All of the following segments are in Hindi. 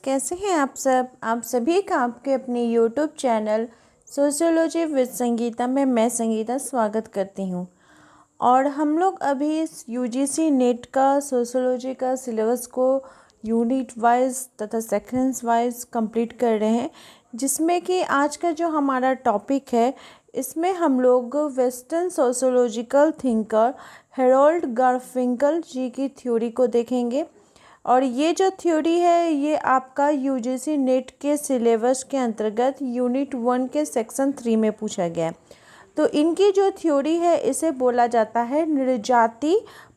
कैसे हैं आप सब। आप सभी का आपके अपने YouTube channel sociology with Sangeeta में मैं संगीता स्वागत करती हूं। और हम लोग अभी इस यूजीसी नेट का सोशियोलॉजी का सिलेबस को यूनिट वाइज तथा सेक्शंस वाइज कंप्लीट कर रहे हैं, जिसमें कि आज का जो हमारा टॉपिक है इसमें हम लोग वेस्टर्न सोशियोलॉजिकल थिंकर हेरोल्ड गारफिंकल जी की थ्योरी को देखेंगे। और ये जो थ्योरी है ये आपका यूजीसी नेट के सिलेबस के अंतर्गत यूनिट 1 के सेक्शन 3 में पूछा गया है। तो इनकी जो थ्योरी है इसे बोला जाता है नृजाति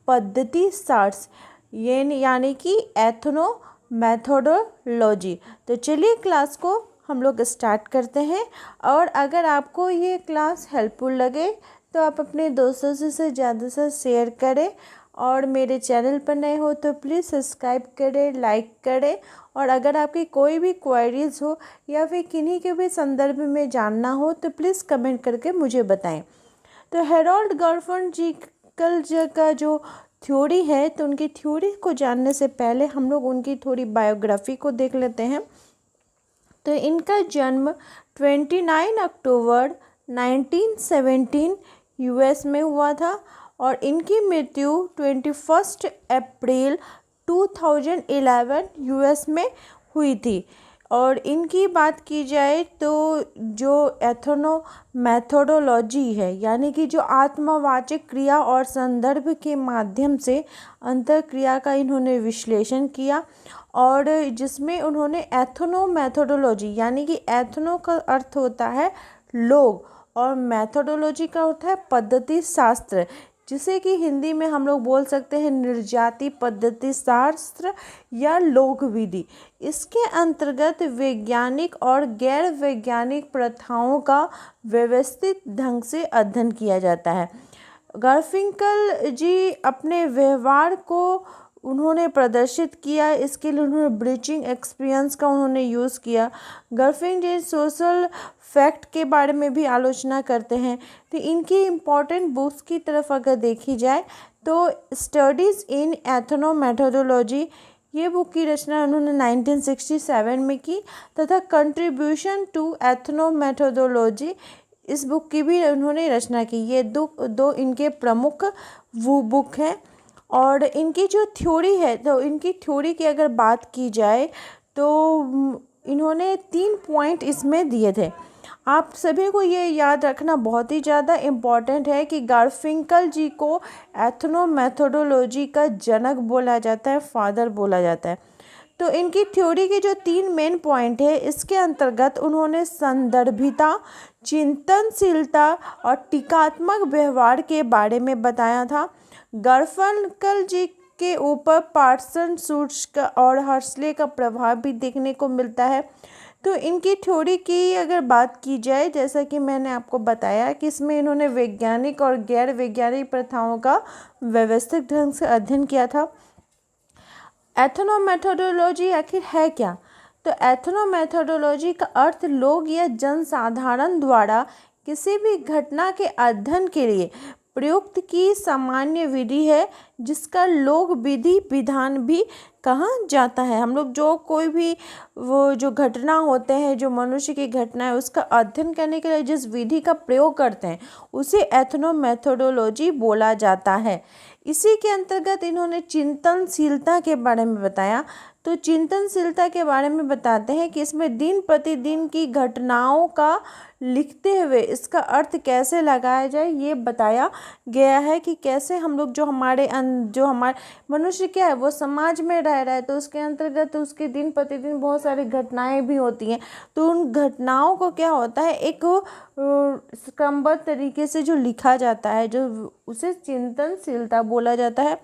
पद्धति शास्त्र, ये यानी कि एथनो मैथोडोलॉजी। तो चलिए क्लास को हम लोग स्टार्ट करते हैं। और अगर आपको ये क्लास हेल्पफुल लगे तो आप अपने दोस्तों से ज़्यादा से शेयर करें, और मेरे चैनल पर नए हो तो प्लीज़ सब्सक्राइब करें, लाइक करें। और अगर आपकी कोई भी क्वेरीज हो या फिर किन्हीं के भी संदर्भ में जानना हो तो प्लीज़ कमेंट करके मुझे बताएं। तो हेरोल्ड गारफिंकल का जो थ्योरी है, तो उनकी थ्योरी को जानने से पहले हम लोग उनकी थोड़ी बायोग्राफी को देख लेते हैं। तो इनका जन्म 29 अक्टूबर 1917 यूएस में हुआ था और इनकी मृत्यु 21 अप्रैल 2011 यूएस में हुई थी। और इनकी बात की जाए तो जो एथनो मैथोडोलॉजी है, यानी कि जो आत्मवाचक क्रिया और संदर्भ के माध्यम से अंतःक्रिया का इन्होंने विश्लेषण किया, और जिसमें उन्होंने एथनो मैथोडोलॉजी यानी कि एथनो का अर्थ होता है लोग और मैथोडोलॉजी का होता है पद्धति शास्त्र, जिसे कि हिंदी में हम लोग बोल सकते हैं नृजाति पद्धति शास्त्र या लोक विधि। इसके अंतर्गत वैज्ञानिक और गैर वैज्ञानिक प्रथाओं का व्यवस्थित ढंग से अध्ययन किया जाता है। गारफिंकल जी अपने व्यवहार को उन्होंने प्रदर्शित किया, इसके लिए उन्होंने ब्रीचिंग एक्सपीरियंस का उन्होंने यूज़ किया। गारफिंकल जी सोशल फैक्ट के बारे में भी आलोचना करते हैं। तो इनकी इम्पॉर्टेंट बुक्स की तरफ अगर देखी जाए तो स्टडीज़ इन एथनो मैथोडोलॉजी, ये बुक की रचना उन्होंने 1967 में की, तथा कंट्रीब्यूशन टू एथनो मैथोडोलॉजी, इस बुक की भी उन्होंने रचना की। ये दो इनके प्रमुख वो बुक हैं। और इनकी जो थ्योरी है, तो इनकी थ्योरी की अगर बात की जाए तो इन्होंने 3 पॉइंट इसमें दिए थे। आप सभी को ये याद रखना बहुत ही ज़्यादा इम्पॉर्टेंट है कि गारफिंकल जी को एथनो मैथोडोलॉजी का जनक बोला जाता है, फादर बोला जाता है। तो इनकी थ्योरी के जो 3 मेन पॉइंट है, इसके अंतर्गत उन्होंने संदर्भिता, चिंतनशीलता और टीकात्मक व्यवहार के बारे में बताया था। गारफिंकल जी के ऊपर पार्सन सूट्स का और हर्सले का प्रभाव भी देखने को मिलता है। तो इनकी थ्योरी की अगर बात की जाए, जैसा कि मैंने आपको बताया कि इसमें इन्होंने वैज्ञानिक और गैर वैज्ञानिक प्रथाओं का व्यवस्थित ढंग से अध्ययन किया था। एथनो मैथोडोलॉजी आखिर है क्या? तो एथनो मैथोडोलॉजी का अर्थ लोग या जनसाधारण द्वारा किसी भी घटना के अध्ययन के लिए प्रयुक्त की सामान्य विधि है, जिसका लोक विधि विधान भी कहा जाता है। हम लोग जो कोई भी वो जो घटना होते हैं, जो मनुष्य की घटना है, उसका अध्ययन करने के लिए जिस विधि का प्रयोग करते हैं उसे एथनो मैथोडोलॉजी बोला जाता है। इसी के अंतर्गत इन्होंने चिंतनशीलता के बारे में बताया। तो चिंतनशीलता के बारे में बताते हैं कि इसमें दिन प्रतिदिन की घटनाओं का लिखते हुए इसका अर्थ कैसे लगाया जाए, ये बताया गया है कि कैसे हम लोग जो हमारे मनुष्य क्या है, वो समाज में रह रहा है, तो उसके अंतर्गत उसके दिन प्रतिदिन बहुत सारी घटनाएं भी होती हैं। तो उन घटनाओं को क्या होता है, एक क्रमबद्ध तरीके से जो लिखा जाता है, जो उसे चिंतनशीलता बोला जाता है।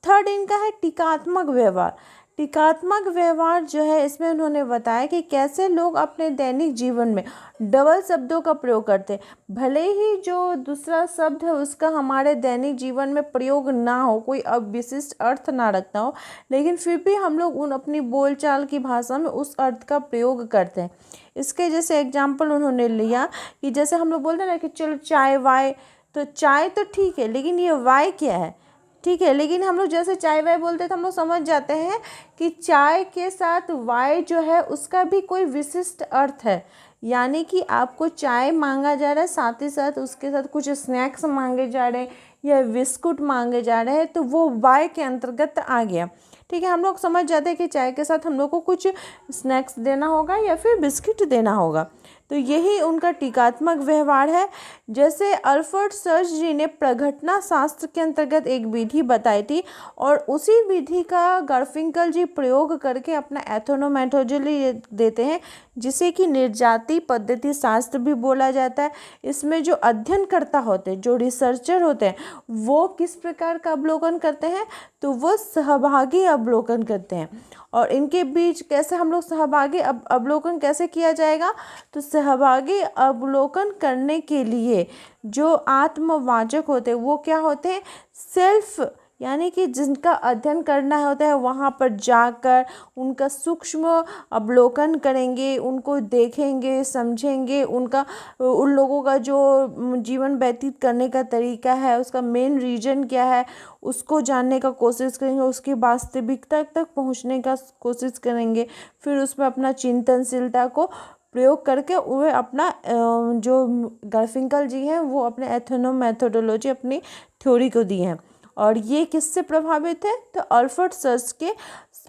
थर्ड इनका है टीकात्मक व्यवहार। टीकात्मक व्यवहार जो है, इसमें उन्होंने बताया कि कैसे लोग अपने दैनिक जीवन में डबल शब्दों का प्रयोग करते हैं। भले ही जो दूसरा शब्द है उसका हमारे दैनिक जीवन में प्रयोग ना हो, कोई अब विशिष्ट अर्थ ना रखता हो, लेकिन फिर भी हम लोग उन अपनी बोलचाल की भाषा में उस अर्थ का प्रयोग करते हैं। इसके जैसे एग्जाम्पल उन्होंने लिया कि जैसे हम लोग बोलते हैं ना कि चलो चाय वाय, तो चाय तो ठीक है, लेकिन ये वाय क्या है? ठीक है। लेकिन हम लोग जैसे चाय वाय बोलते हैं तो हम लोग समझ जाते हैं कि चाय के साथ वाय जो है उसका भी कोई विशिष्ट अर्थ है, यानी कि आपको चाय मांगा जा रहा है, साथ ही साथ उसके साथ कुछ स्नैक्स मांगे जा रहे हैं या बिस्कुट मांगे जा रहे हैं, तो वो वाय के अंतर्गत आ गया। ठीक है, हम लोग समझ जाते हैं कि चाय के साथ हम लोग को कुछ स्नैक्स देना होगा या फिर बिस्किट देना होगा। तो यही उनका टीकात्मक व्यवहार है। जैसे अल्फ्रेड सर्च जी ने प्रघटना शास्त्र के अंतर्गत एक विधि बताई थी और उसी विधि का गार्फिंकल जी प्रयोग करके अपना एथनोमेथोडोलॉजी देते हैं, जिसे कि निर्जाति पद्धति शास्त्र भी बोला जाता है। इसमें जो अध्ययनकर्ता होते हैं, जो रिसर्चर होते हैं, वो किस प्रकार का अवलोकन करते हैं, तो वो सहभागी अवलोकन करते हैं। और इनके बीच कैसे हम लोग सहभागी अवलोकन कैसे किया जाएगा, तो सहभागी अवलोकन करने के लिए जो आत्मवाचक होते हैं वो क्या होते हैं, सेल्फ, यानी कि जिनका अध्ययन करना होता है वहाँ पर जाकर उनका सूक्ष्म अवलोकन करेंगे, उनको देखेंगे, समझेंगे, उनका उन लोगों का जो जीवन व्यतीत करने का तरीका है, उसका मेन रीजन क्या है, उसको जानने का कोशिश करेंगे, उसकी वास्तविकता तक पहुँचने का कोशिश करेंगे, फिर उसमें अपना चिंतनशीलता को प्रयोग करके वह अपना जो गार्फिंकल जी हैं वो अपने एथनोमेथोडोलॉजी अपनी थ्योरी को दी हैं। और ये किससे प्रभावित है, तो अल्फ्रेड सर्च के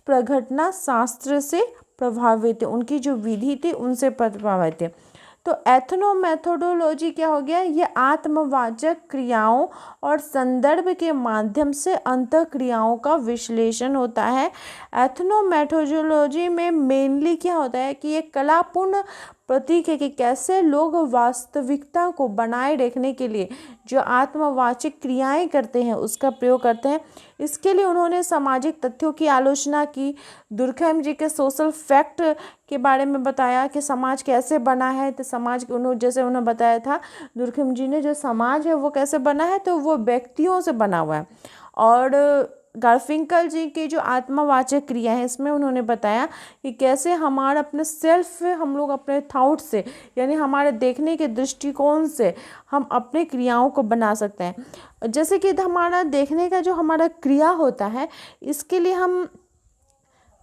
प्रघटना शास्त्र से प्रभावित है, उनकी जो विधि थी उनसे प्रभावित है। तो एथनोमेथोडोलॉजी क्या हो गया, ये आत्मवाचक क्रियाओं और संदर्भ के माध्यम से अंतः क्रियाओं का विश्लेषण होता है। एथनोमेथोडोलॉजी में मेनली क्या होता है कि ये कलापूर्ण प्रतीक है कि कैसे लोग वास्तविकता को बनाए रखने के लिए जो आत्मवाचक क्रियाएं करते हैं उसका प्रयोग करते हैं। इसके लिए उन्होंने सामाजिक तथ्यों की आलोचना की, दुर्खैम जी के सोशल फैक्ट के बारे में बताया कि समाज कैसे बना है। तो समाज उन्होंने जैसे उन्होंने बताया था दुर्खैम जी ने, जो समाज है वो कैसे बना है, तो वो व्यक्तियों से बना हुआ है। और गार्फिंकल जी की जो आत्मवाचक क्रिया है इसमें उन्होंने बताया कि कैसे हमारा अपने सेल्फ, हम लोग अपने थॉट से, यानी हमारे देखने के दृष्टिकोण से हम अपने क्रियाओं को बना सकते हैं। जैसे कि हमारा देखने का जो हमारा क्रिया होता है, इसके लिए हम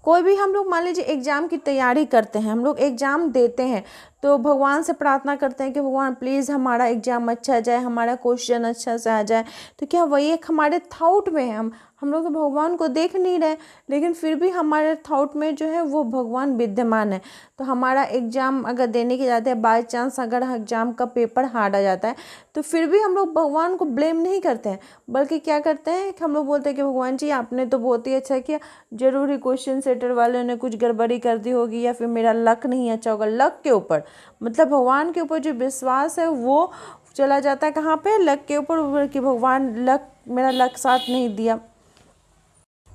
कोई भी, हम लोग मान लीजिए एग्ज़ाम की तैयारी करते हैं, हम लोग एग्ज़ाम देते हैं तो भगवान से प्रार्थना करते हैं कि भगवान प्लीज़ हमारा एग्ज़ाम अच्छा जाए, हमारा क्वेश्चन अच्छा से आ जाए। तो क्या वही एक हमारे थॉट में है, हम लोग तो भगवान को देख नहीं रहे, लेकिन फिर भी हमारे थॉट में जो है वो भगवान विद्यमान है। तो हमारा एग्ज़ाम अगर देने के जाते हैं, बाय चांस अगर एग्ज़ाम का पेपर हार्ड आ जाता है, तो फिर भी हम लोग भगवान को ब्लेम नहीं करते हैं, बल्कि क्या करते हैं कि हम लोग बोलते हैं कि भगवान जी आपने तो बहुत ही अच्छा किया, जरूर ही क्वेश्चन सेटर वालों ने कुछ गड़बड़ी कर दी होगी या फिर मेरा लक नहीं अच्छा होगा। लक के ऊपर, मतलब भगवान के ऊपर जो विश्वास है वो चला जाता है कहाँ पे, लक के ऊपर, कि भगवान मेरा लक साथ नहीं दिया।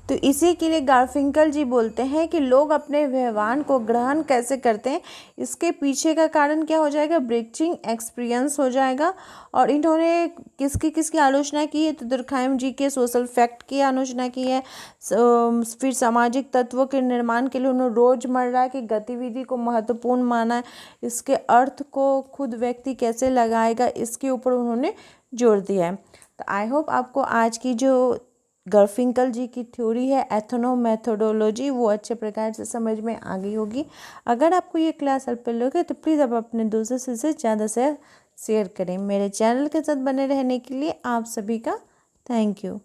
तो इसी के लिए गार्फिंकल जी बोलते हैं कि लोग अपने व्यवहार को ग्रहण कैसे करते हैं, इसके पीछे का कारण क्या हो जाएगा, ब्रीचिंग एक्सपीरियंस हो जाएगा। और इन्होंने किसकी आलोचना की है, तो दुर्खैम जी के सोशल फैक्ट की आलोचना की है। फिर सामाजिक तत्वों के निर्माण के लिए उन्होंने रोजमर्रा की गतिविधि को महत्वपूर्ण माना है, इसके अर्थ को खुद व्यक्ति कैसे लगाएगा इसके ऊपर उन्होंने जोर दिया है। तो आई होप आपको आज की जो गार्फिंकल जी की थ्योरी है एथनोमेथोडोलॉजी वो अच्छे प्रकार से समझ में आ गई होगी। अगर आपको ये क्लास हेल्प लगे तो प्लीज़ आप अपने दोस्तों से ज़्यादा से शेयर करें। मेरे चैनल के साथ बने रहने के लिए आप सभी का थैंक यू।